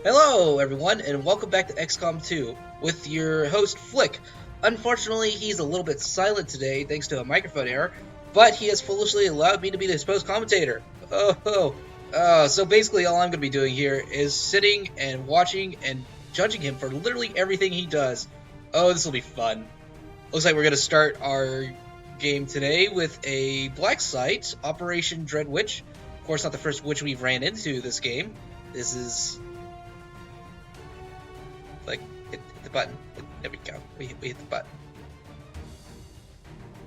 Hello, everyone, and welcome back to XCOM 2 with your host, Flick. Unfortunately, he's a little bit silent today thanks to a microphone error, but he has foolishly allowed me to be his post-commentator. So basically all I'm going to be doing here is sitting and watching and judging him for literally everything he does. Oh, this will be fun. Looks like we're going to start our game today with a black site, Operation Dread Witch. Of course, not the first witch we've ran into this game. This is... like, hit the button. There we go. We hit the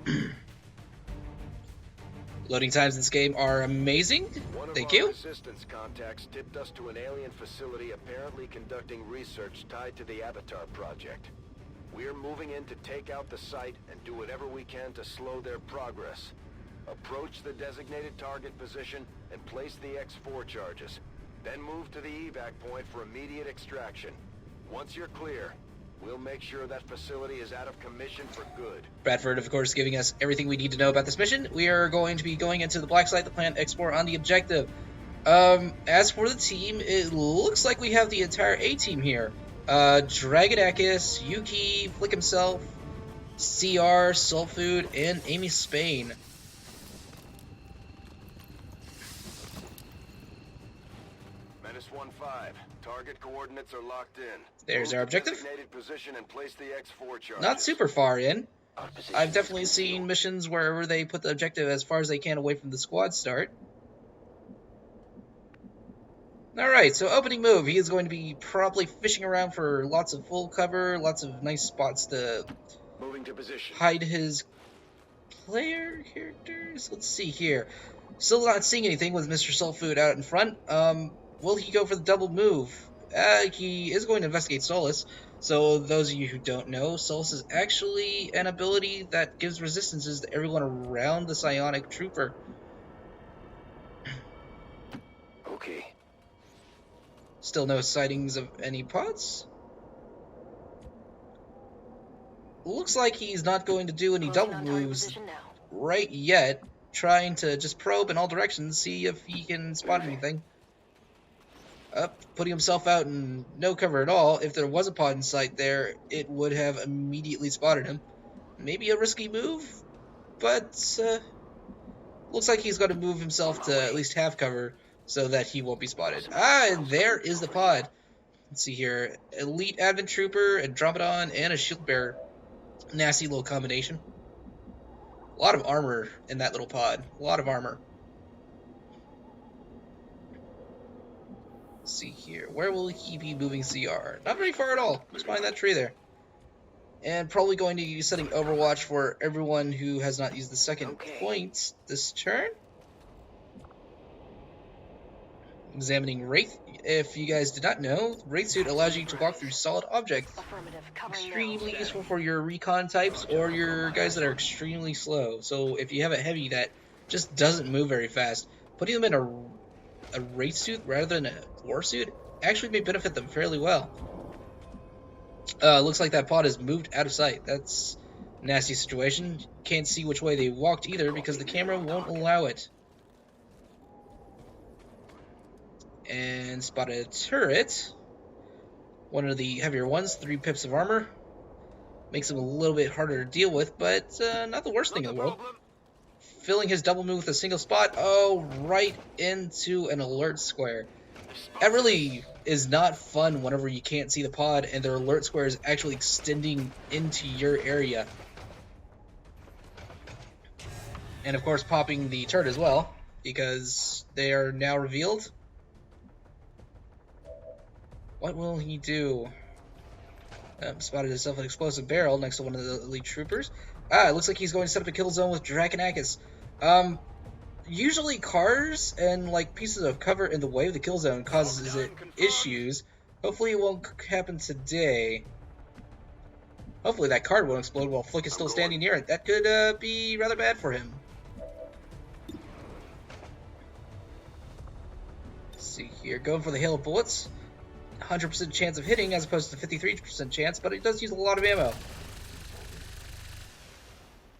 button. Loading times in this game are amazing. Thank you. One of our resistance contacts tipped us to an alien facility apparently conducting research tied to the Avatar project. We're moving in to take out the site and do whatever we can to slow their progress. Approach the designated target position and place the X4 charges. Then move to the evac point for immediate extraction. Once you're clear, we'll make sure that facility is out of commission for good. Bradford, of course, giving us everything we need to know about this mission. We are going to be going into the black site to plan X4 on the objective. As for the team, it looks like we have the entire A-team here. Dragonakis, Yuki, Flick himself, CR, Soulfood, and Amy Spain. Menace 1-5. Target coordinates are locked in. There's our objective. Designated position and place the X4 charges. Not super far in. I've definitely seen missions wherever they put the objective as far as they can away from the squad start. Alright, so opening move. He is going to be probably fishing around for lots of full cover, lots of nice spots to Moving to position. hide his player characters. Let's see here. Still not seeing anything with Mr. Soulfood out in front. Will he go for the double move? He is going to investigate Solus. So those of you who don't know, Solus is actually an ability that gives resistances to everyone around the psionic trooper. Okay. Still no sightings of any pods. Looks like he's not going to do any double moves right yet. Trying to just probe in all directions, see if he can spot anything. Putting himself out in no cover at all. If there was a pod in sight there, it would have immediately spotted him. Maybe a risky move, but looks like he's going to move himself to at least half cover so that he won't be spotted. And there is the pod. Let's see here. Elite Advent Trooper, Andromedon, and a Shield Bearer. Nasty little combination. A lot of armor in that little pod. A lot of armor. Let's see here. Where will he be moving CR? Not very far at all. Just behind that tree there. And probably going to be setting Overwatch for everyone who has not used the second point this turn. Examining Wraith. If you guys did not know, Wraith Suit allows you to walk through solid objects. Extremely useful for your recon types or your guys that are extremely slow. So if you have a heavy that just doesn't move very fast, putting them in a Wraith Suit rather than a War Suit actually may benefit them fairly well. Looks like that pod has moved out of sight. That's a nasty situation. Can't see which way they walked either because the camera won't allow it. And spotted a turret. One of the heavier ones, 3 pips of armor. Makes him a little bit harder to deal with, but not the worst thing in the world. Filling his double move with a single spot. Oh, right into an alert square. That really is not fun whenever you can't see the pod and their alert square is actually extending into your area. And of course popping the turret as well, because they are now revealed. What will he do? Spotted himself an explosive barrel next to one of the elite troopers. It looks like he's going to set up a kill zone with Dragonakis. Usually cars and like pieces of cover in the way of the kill zone causes it issues. Hopefully it won't happen today. Hopefully that card won't explode while Flick is still standing near it. That could be rather bad for him. Let's see here. Going for the hail of bullets. 100% chance of hitting as opposed to 53% chance, but it does use a lot of ammo.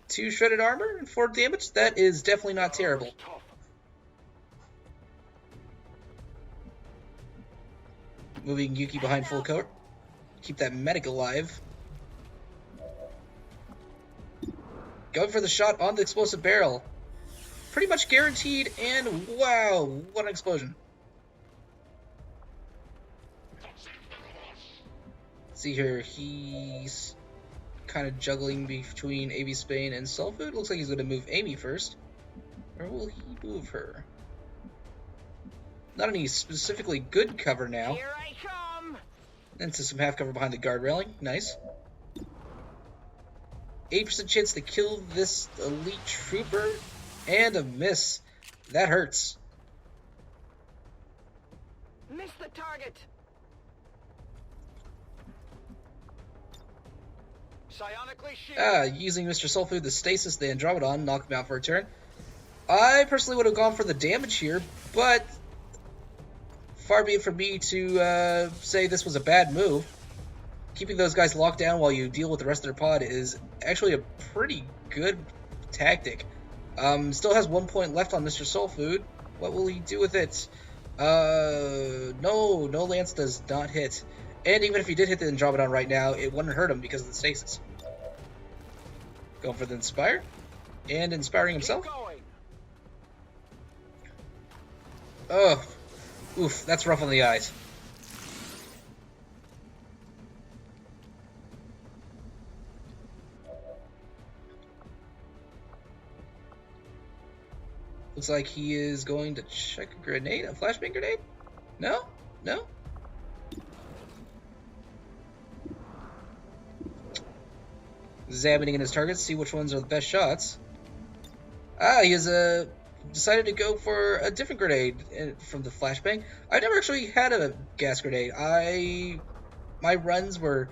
2 shredded armor and 4 damage. That is definitely not terrible. Moving Yuki behind full cover. Keep that medic alive. Going for the shot on the explosive barrel. Pretty much guaranteed, and wow, what an explosion. See here, he's kind of juggling between AV Spain and Soul Food. Looks like he's going to move Amy first. Or will he move her? Not any specifically good cover now. Here I come. Into some half cover behind the guard railing. Nice. 8% chance to kill this elite trooper. And a miss. That hurts. Miss the target. Psionically shield. Using Mr. Soulfood to stasis the Andromedon, knock him out for a turn. I personally would have gone for the damage here, but far be it from me to say this was a bad move. Keeping those guys locked down while you deal with the rest of their pod is actually a pretty good tactic. Still has 1 point left on Mr. Soulfood. What will he do with it? No lance does not hit. And even if he did hit the Andromedon right now, it wouldn't hurt him because of the stasis. Going for the Inspire. And inspiring himself. Oh, oof, that's rough on the eyes. Looks like he is going to check a grenade, a flashbang grenade? No? No? Examining in his targets, see which ones are the best shots. He has decided to go for a different grenade from the flashbang. I never actually had a gas grenade. My runs were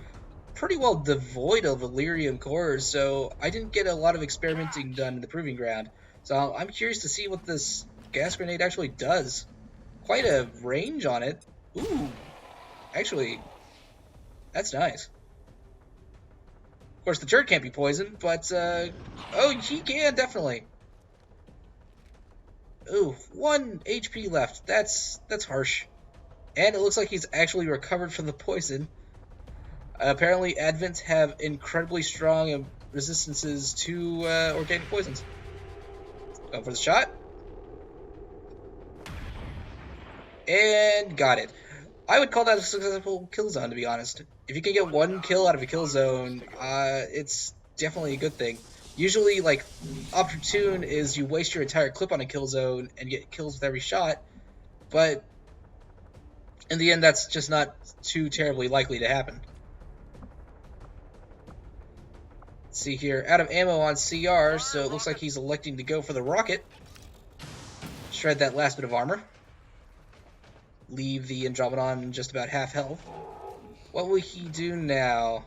pretty well devoid of Illyrium cores, so I didn't get a lot of experimenting done in the Proving Ground. So I'm curious to see what this gas grenade actually does. Quite a range on it. Ooh, actually, that's nice. Of course, the turret can't be poisoned, but oh, he can definitely. Ooh, 1 HP left. That's harsh. And it looks like he's actually recovered from the poison. Apparently, Advents have incredibly strong resistances to organic poisons. Going for the shot. And got it. I would call that a successful kill zone, to be honest. If you can get 1 kill out of a kill zone, it's definitely a good thing. Usually, like, opportune is you waste your entire clip on a kill zone and get kills with every shot, but in the end, that's just not too terribly likely to happen. Let's see here, out of ammo on CR, so it looks like he's electing to go for the rocket. Shred that last bit of armor. Leave the Andromedon just about half health. What will he do now?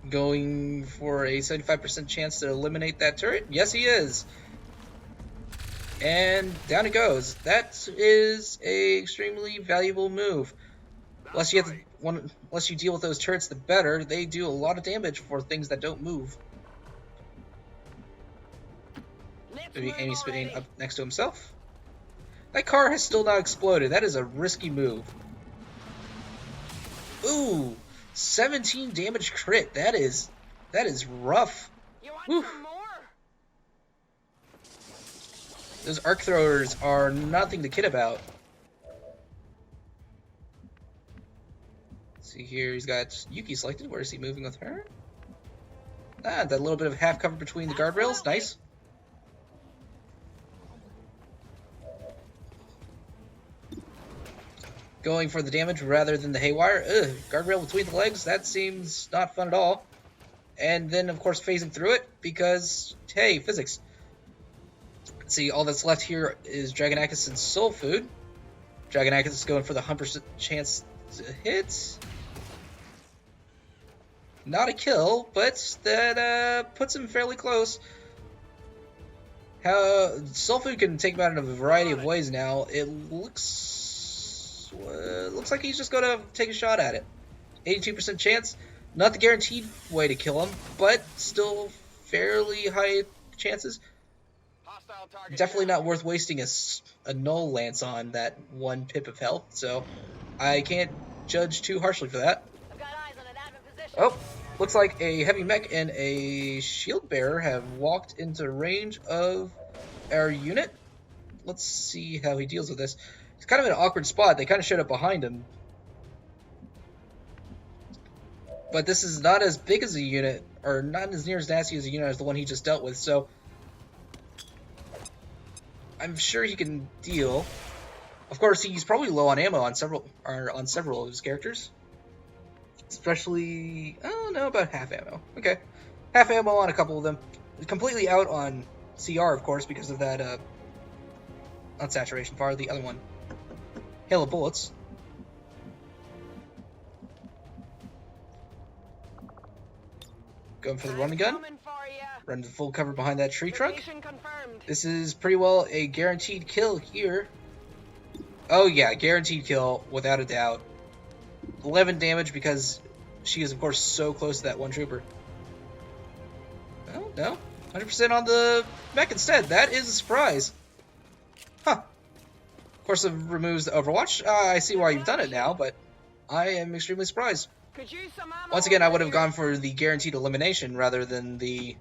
Going for a 75% chance to eliminate that turret? Yes, he is. And down it goes. That is a extremely valuable move. Unless you deal with those turrets, the better. They do a lot of damage for things that don't move. Maybe Amy spinning up next to himself. That car has still not exploded. That is a risky move. Ooh, 17 damage crit. That is rough. You want Whew. some more? Those arc throwers are nothing to kid about. Let's see here, he's got Yuki selected. Where is he moving with her? That little bit of half cover between the guardrails. Nice. Going for the damage rather than the haywire. Ugh, guardrail between the legs. That seems not fun at all. And then, of course, phasing through it because, hey, physics. Let's see, all that's left here is Dragonakis and Soul Food. Dragonakis is going for the 100% chance to hit. Not a kill, but that puts him fairly close. Soul Food can take him out in a variety of ways now. It looks like he's just going to take a shot at it. 82% chance. Not the guaranteed way to kill him, but still fairly high chances. Hostile definitely not worth wasting a null lance on that 1 pip of health, so I can't judge too harshly for that. I've got eyes on an admin position. Oh, looks like a heavy mech and a shield bearer have walked into range of our unit. Let's see how he deals with this. He's kind of in an awkward spot. They kind of showed up behind him. But this is not as big as a unit, or not as near as nasty as a unit as the one he just dealt with, so I'm sure he can deal. Of course, he's probably low on ammo on several of his characters. Especially, I don't know, about half ammo. Okay. Half ammo on a couple of them. Completely out on CR, of course, because of that, not saturation fire, the other one. Hail of bullets. Going for the run and gun. Run to full cover behind that tree trunk. This is pretty well a guaranteed kill here. Oh yeah, guaranteed kill, without a doubt. 11 damage because she is, of course, so close to that one trooper. Oh, no. 100% on the mech instead. That is a surprise. Huh. Of course, it removes the Overwatch. I see why you've done it now, but I am extremely surprised. Once again, I would have gone for the guaranteed elimination rather than the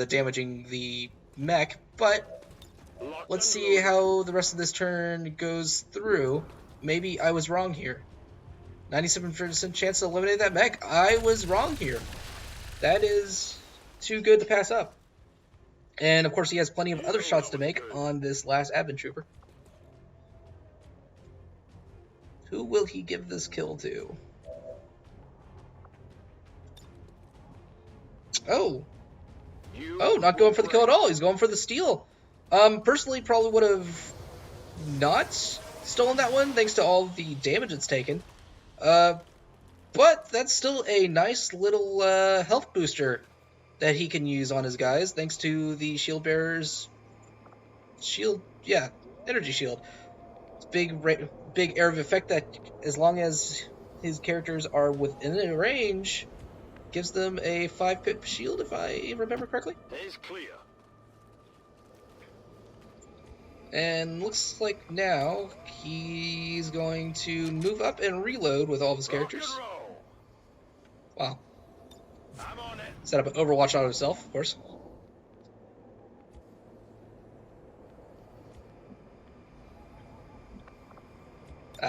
damaging the mech, but let's see how the rest of this turn goes through. Maybe I was wrong here. 97% chance to eliminate that mech. I was wrong here. That is too good to pass up. And of course he has plenty of other shots to make on this last admin trooper. Who will he give this kill to? Oh, not going for the kill at all. He's going for the steal. Personally, probably would have not stolen that one, thanks to all the damage it's taken. But that's still a nice little health booster that he can use on his guys, thanks to the shield bearer's shield, energy shield. It's big area of effect that, as long as his characters are within a range, gives them a 5 pip shield, if I remember correctly. Is clear. And looks like now he's going to move up and reload with all of his characters. Wow. I'm on it. Set up an Overwatch on himself, of course.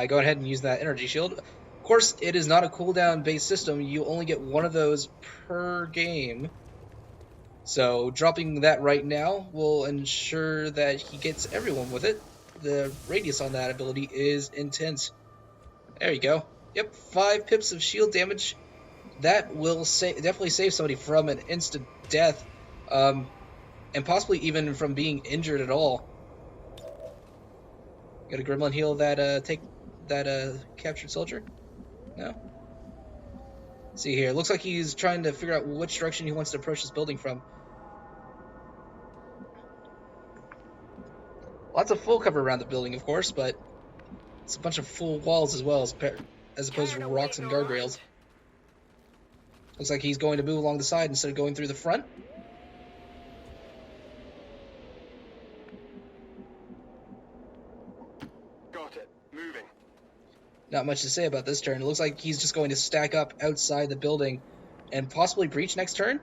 Go ahead and use that energy shield. Of course, it is not a cooldown based system. You only get one of those per game. So dropping that right now will ensure that he gets everyone with it. The radius on that ability is intense. There you go. Yep, 5 pips of shield damage. That will definitely save somebody from an instant death, and possibly even from being injured at all. Got a gremlin heal that captured soldier? No? Let's see here. Looks like he's trying to figure out which direction he wants to approach this building from. Lots of full cover around the building, of course, but it's a bunch of full walls as well, as opposed to rocks and guardrails. Looks like he's going to move along the side instead of going through the front. Got it. Moving. Not much to say about this turn. It looks like he's just going to stack up outside the building and possibly breach next turn.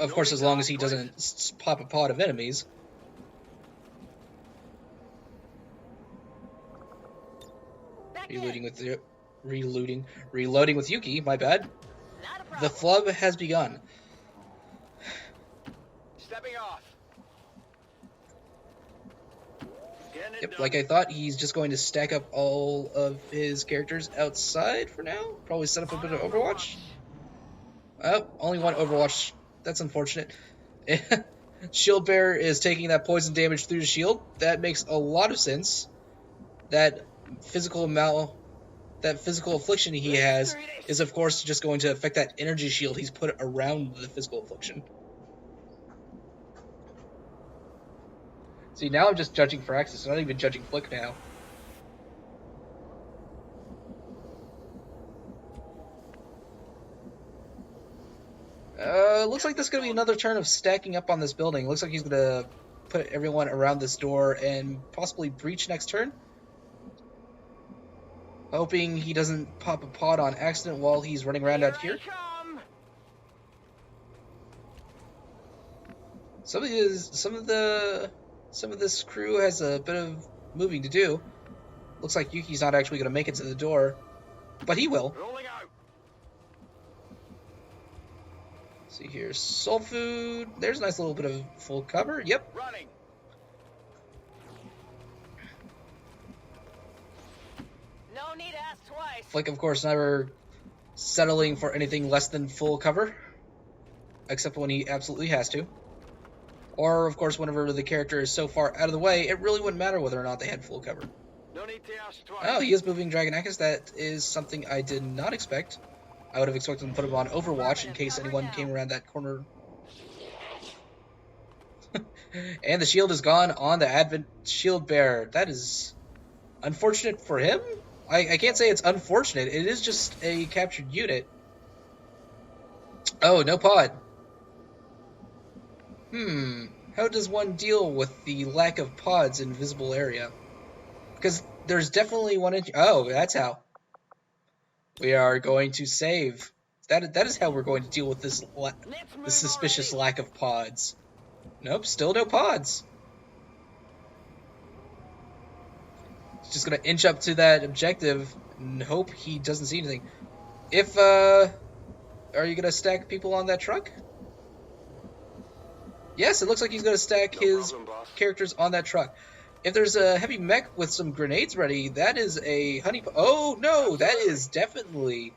Of course, as long as he doesn't pop a pod of enemies. Reloading with Yuki, my bad. The flub has begun. Stepping off. Yep, like I thought, he's just going to stack up all of his characters outside for now. Probably set up a bit of Overwatch. Oh, only one Overwatch. That's unfortunate. Shield Bearer is taking that poison damage through the shield. That makes a lot of sense. That physical affliction he has is, of course, just going to affect that energy shield he's put around the physical affliction. See, now I'm just judging for Axis. I'm not even judging Flick now. looks like there's going to be another turn of stacking up on this building. Looks like he's going to put everyone around this door and possibly breach next turn. Hoping he doesn't pop a pod on accident while he's running around out here. Some of this crew has a bit of moving to do. Looks like Yuki's not actually going to make it to the door, but he will. See here, soul food. There's a nice little bit of full cover. Yep. Running. No need to ask twice. Flick, of course, never settling for anything less than full cover, except when he absolutely has to. Or, of course, whenever the character is so far out of the way, it really wouldn't matter whether or not they had full cover. No need to ask twice. Oh, he is moving Dragonakis. That is something I did not expect. I would have expected him to put him on Overwatch in case anyone came around that corner. And the shield is gone on the Advent Shield Bearer. That is unfortunate for him? I can't say it's unfortunate. It is just a captured unit. Oh, no pod. How does one deal with the lack of pods in visible area? Because there's definitely one in... Oh, that's how. We are going to save. That is how we're going to deal with this suspicious lack of pods. Nope, still no pods. He's just going to inch up to that objective and hope he doesn't see anything. Are you going to stack people on that truck? Yes, it looks like he's going to stack his characters on that truck. If there's a heavy mech with some grenades ready, that is a honey... Oh, no, that is definitely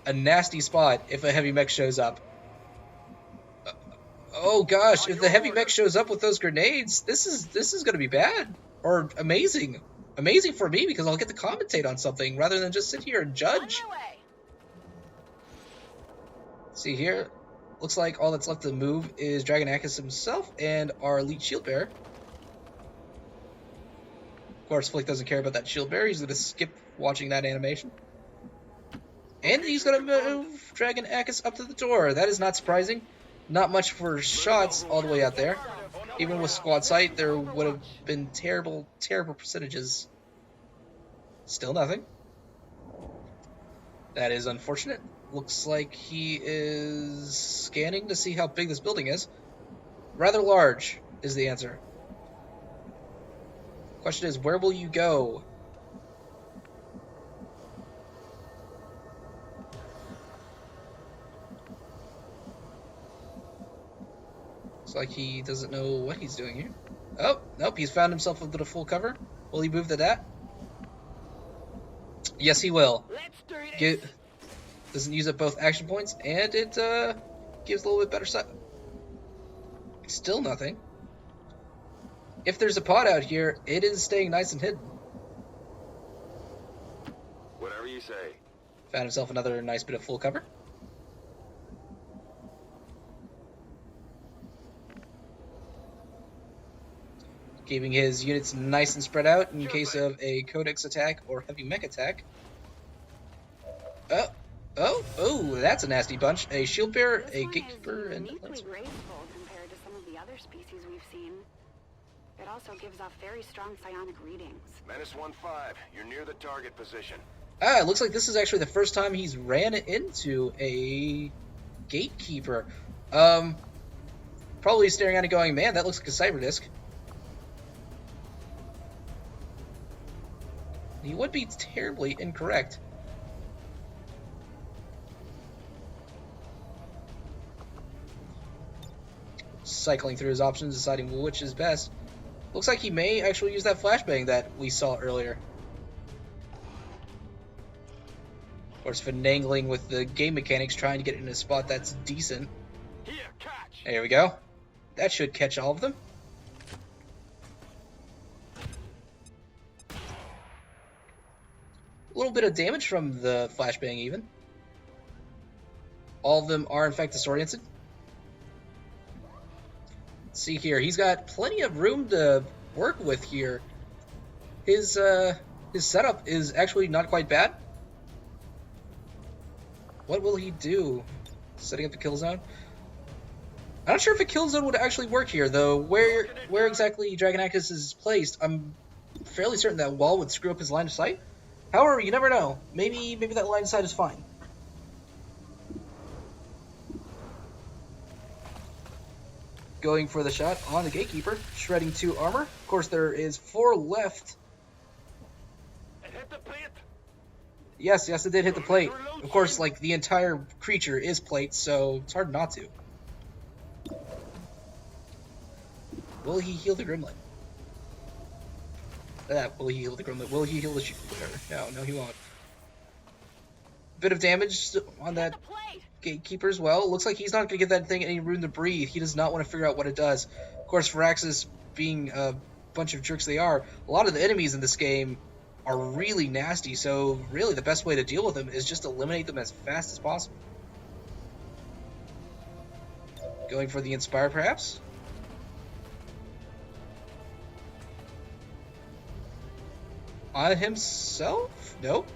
a nasty spot if a heavy mech shows up. Oh, gosh, if the heavy mech shows up with those grenades, this is going to be bad. Or amazing. Amazing for me, because I'll get to commentate on something rather than just sit here and judge. See here, looks like all that's left to move is Dragonakis himself and our elite shield bearer. Of course, Flick doesn't care about that shield bearer. He's going to skip watching that animation. And he's going to move Dragonakis up to the door. That is not surprising. Not much for shots all the way out there. Even with squad sight, there would have been terrible, terrible percentages. Still nothing. That is unfortunate. Looks like he is scanning to see how big this building is. Rather large is the answer. Question is, where will you go? Looks like he doesn't know what he's doing here. Oh, nope, he's found himself a bit of full cover. Will he move to that? Yes, he will. Let's do this. Doesn't use up both action points, and it gives a little bit better sight. Still nothing. If there's a pod out here, it is staying nice and hidden. Whatever you say. Found himself another nice bit of full cover. Keeping his units nice and spread out in case of a Codex attack or heavy mech attack. Oh, that's a nasty bunch. A shield bearer, a gatekeeper, and uniquely graceful compared to some of the other species we've seen. It also gives off very strong psionic readings. Menace 1-5, you're near the target position. It looks like this is actually the first time he's ran into a gatekeeper. Probably staring at it going, man, that looks like a cyber disc. He would be terribly incorrect. Cycling through his options, deciding which is best. Looks like he may actually use that flashbang that we saw earlier. Of course, finagling with the game mechanics, trying to get in a spot that's decent. Here, catch. There we go. That should catch all of them. A little bit of damage from the flashbang even. All of them are in fact disoriented. Let's see here, he's got plenty of room to work with here. His setup is actually not quite bad. What will he do? Setting up the kill zone? I'm not sure if a kill zone would actually work here, though. Where exactly Dragon Axis is placed, I'm fairly certain that wall would screw up his line of sight. However, you never know. Maybe that line of sight is fine. Going for the shot on the Gatekeeper, shredding 2 armor. Of course, there is 4 left. It hit the plate. Yes, it did hit the plate. Of course, like, the entire creature is plate, so it's hard not to. Will he heal the gremlin? Will he heal the gremlin? Will he heal the shooter? No, he won't. Bit of damage on that Gatekeeper as well. Looks like he's not going to give that thing any room to breathe. He does not want to figure out what it does. Of course, Firaxis, being a bunch of jerks they are, a lot of the enemies in this game are really nasty, so really the best way to deal with them is just eliminate them as fast as possible. Going for the Inspire, perhaps? On himself? Nope.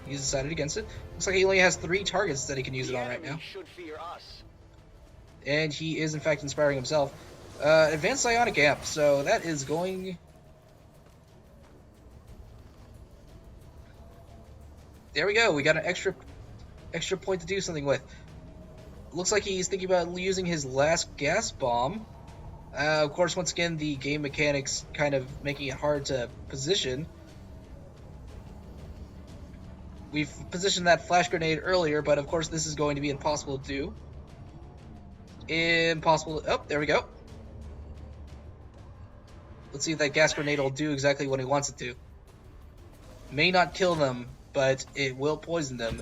He's decided against it. Looks like he only has 3 targets that he can use it on right now. Should fear us. And he is, in fact, inspiring himself. Advanced Psionic Amp, so that is going... There we go, we got an extra point to do something with. Looks like he's thinking about using his last gas bomb. Of course, once again, the game mechanics kind of making it hard to position. We've positioned that flash grenade earlier, but of course this is going to be impossible to do. Impossible to... Oh, there we go. Let's see if that gas grenade will do exactly what he wants it to. May not kill them, but it will poison them.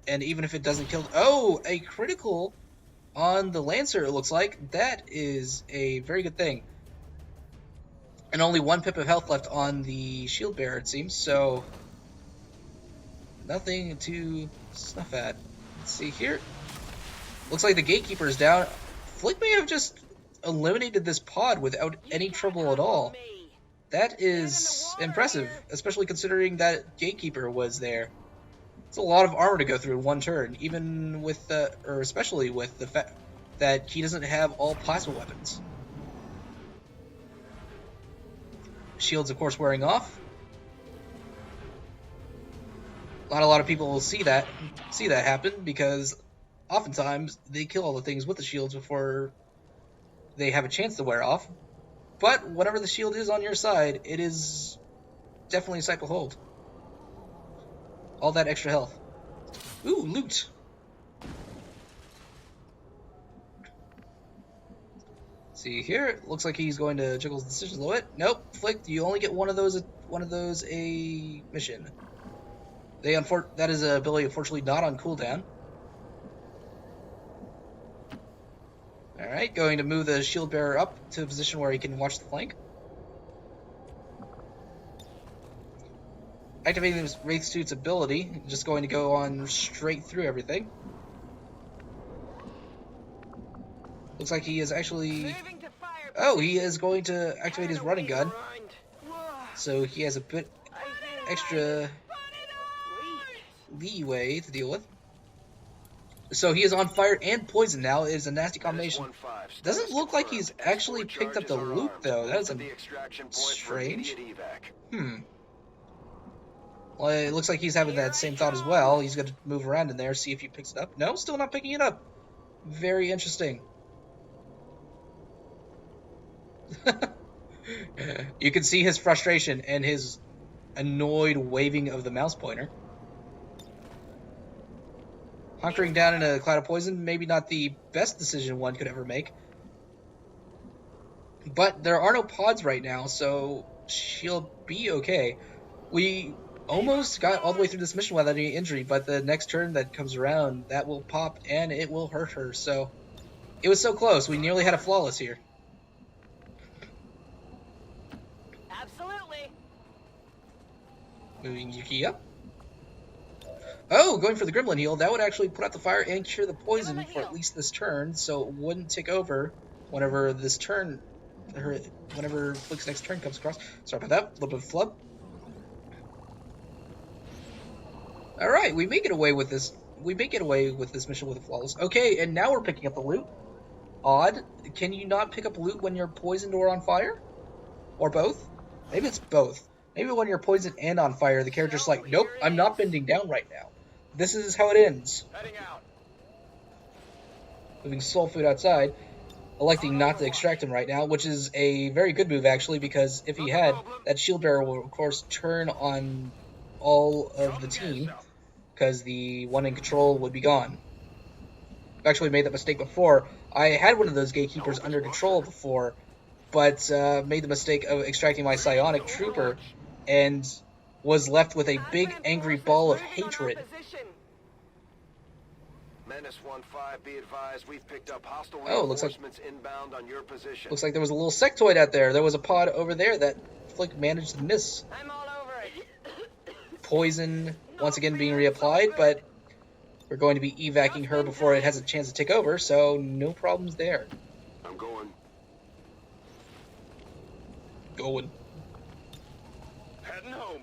And even if it doesn't kill... Oh, a critical on the Lancer, it looks like. That is a very good thing. And only 1 pip of health left on the shield bearer, it seems, so... Nothing to snuff at. Let's see here. Looks like the Gatekeeper is down. Flick may have just eliminated this pod without any trouble at all. That is impressive, especially considering that Gatekeeper was there. It's a lot of armor to go through in 1 turn, even with the, or especially with the fact that he doesn't have all plasma weapons. Shields, of course, wearing off. Not a lot of people will see that happen, because oftentimes they kill all the things with the shields before they have a chance to wear off. But whenever the shield is on your side, it is definitely a cycle hold. All that extra health. Ooh, loot! See here, looks like he's going to jiggle his decisions a little bit. Nope, Flick, you only get one of those a mission. That is an ability, unfortunately, not on cooldown. Alright, going to move the shield bearer up to a position where he can watch the flank. Activating his Wraith Suit's ability, just going to go on straight through everything. Looks like he is actually... Oh, he is going to activate his running gun. So he has a bit extra leeway to deal with. So he is on fire and poison now. It is a nasty combination. Doesn't look like he's actually picked up the loot, though. That is strange. Well, it looks like he's having that same thought as well. He's going to move around in there, see if he picks it up. No, still not picking it up. Very interesting. You can see his frustration and his annoyed waving of the mouse pointer. Hunkering down in a cloud of poison, maybe not the best decision one could ever make. But there are no pods right now, so she'll be okay. We almost got all the way through this mission without any injury, but the next turn that comes around, that will pop and it will hurt her. So it was so close. We nearly had a flawless here. Absolutely. Moving Yuki up. Oh, going for the Gremlin heal. That would actually put out the fire and cure the poison for at least this turn, so it wouldn't tick over whenever this turn, whenever Flick's next turn comes across. Sorry about that. A little bit of flub. All right, we make it away with this. We make it away with this mission with a flawless. Okay, and now we're picking up the loot. odd. Can you not pick up loot when you're poisoned or on fire? Or both? Maybe it's both. Maybe when you're poisoned and on fire, the character's like, nope, I'm not bending down right now. This is how it ends. Heading out. Moving soul food outside, electing not to extract him right now, which is a very good move actually, because if he had, that shield bearer will of course turn on all of the team, because the one in control would be gone. I've actually made that mistake before. I had one of those gatekeepers under control before, but made the mistake of extracting my psionic trooper, and was left with a big angry ball of hatred. Menace 1-5, be advised, we've picked up hostile looks reinforcements inbound on your position. Looks like there was a little sectoid out there. There was a pod over there that Flick managed to miss. I'm all over it. Poison once again being reapplied, but we're going to be evacuating her before it has a chance to take over, so no problems there. I'm going. Heading home.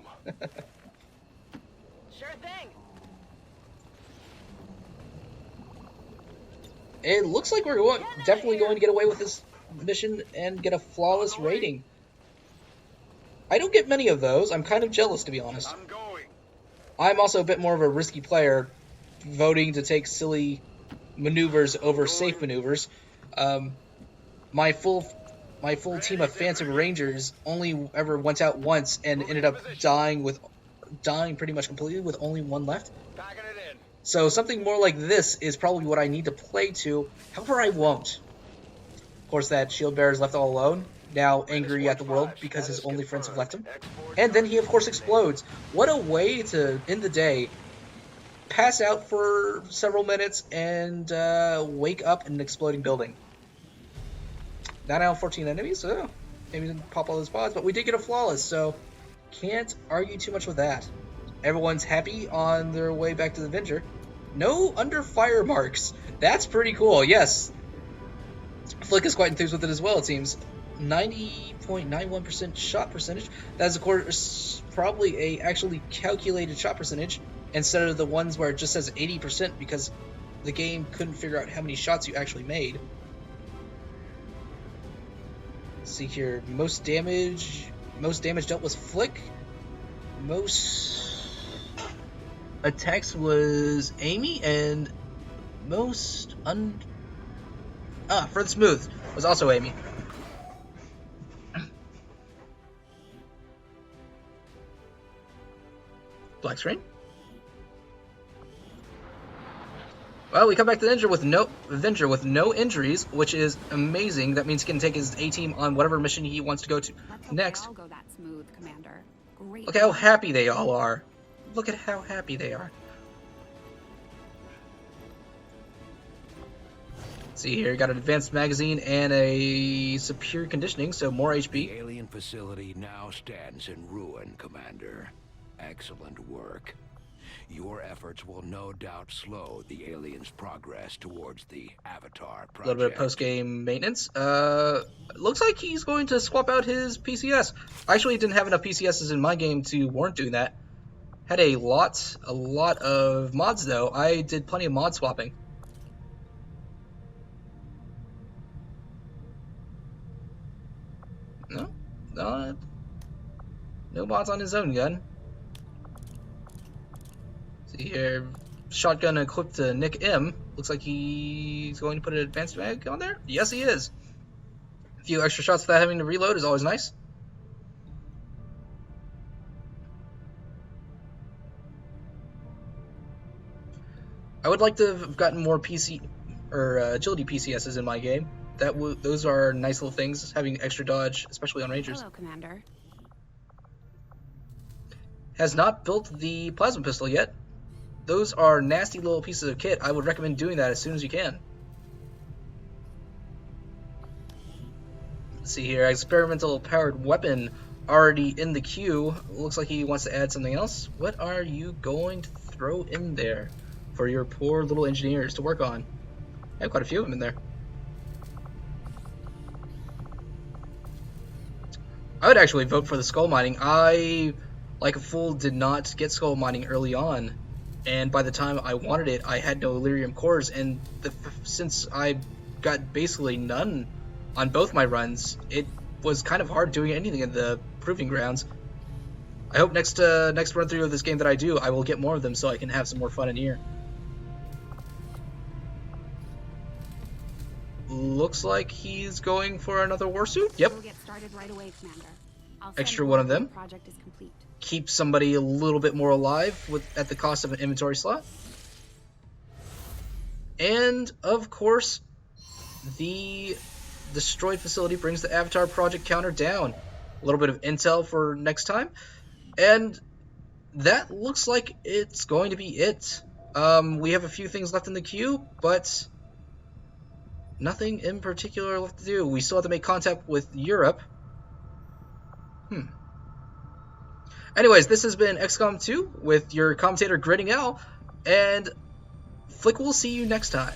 Sure thing. It looks like we're definitely going to get away with this mission and get a flawless rating. I don't get many of those. I'm kind of jealous, to be honest. I'm going. I'm also a bit more of a risky player, voting to take silly maneuvers over safe maneuvers. My full team of Phantom Rangers only ever went out once and ended up dying pretty much completely with only one left. Packing it in. So something more like this is probably what I need to play to. However, I won't. Of course, that shield bearer is left all alone, now angry at the world because his only friends have left him. And then he, of course, explodes. What a way to end the day. Pass out for several minutes and wake up in an exploding building. 9 out of 14 enemies, so maybe didn't pop all those pods, but we did get a flawless, so can't argue too much with that. Everyone's happy on their way back to the Avenger. No under fire marks. That's pretty cool, yes. Flick is quite enthused with it as well, it seems. 90.91% shot percentage. That is, of course, probably a actually calculated shot percentage instead of the ones where it just says 80% because the game couldn't figure out how many shots you actually made. Let's see here. Most damage dealt was Flick. Most attacks was Amy, and most further smooth was also Amy. Black screen. Well, we come back to the Avenger with no injuries, which is amazing. That means he can take his A-team on whatever mission he wants to go to next. All go that smooth, Commander. Great. Look how happy they all are. Look at how happy they are. Let's see here, got an advanced magazine and a superior conditioning, so more HP. The alien facility now stands in ruin, Commander. Excellent work. Your efforts will no doubt slow the aliens' progress towards the Avatar project. A little bit of post-game maintenance. Looks like he's going to swap out his PCS. I actually didn't have enough PCSs in my game to warrant doing that. Had a lot of mods though. I did plenty of mod swapping. No mods on his own gun. See here, shotgun equipped to Nick M. Looks like he's going to put an advanced mag on there. Yes, he is. A few extra shots without having to reload is always nice. I would like to have gotten more PC or agility PCSs in my game. Those are nice little things, having extra dodge, especially on Rangers. Hello, Commander. Has not built the plasma pistol yet. Those are nasty little pieces of kit. I would recommend doing that as soon as you can. Let's see here, experimental powered weapon already in the queue. Looks like he wants to add something else. What are you going to throw in there for your poor little engineers to work on? I have quite a few of them in there. I would actually vote for the skull mining. I, like a fool, did not get skull mining early on. And by the time I wanted it, I had no Illyrium cores, and since I got basically none on both my runs. It was kind of hard doing anything in the proving grounds. I hope next run through of this game that I do, I will get more of them so I can have some more fun in here. Looks like he's going for another warsuit. Yep. We'll get started right away, Commander. I'll Extra send one of word them. when the project is complete. Keep somebody a little bit more alive at the cost of an inventory slot. And of course, the destroyed facility brings the Avatar project counter down. A little bit of intel for next time. And that looks like it's going to be it. We have a few things left in the queue, but nothing in particular left to do. We still have to make contact with Europe. Anyways, this has been XCOM 2 with your commentator Grinningowl, and Flick will see you next time.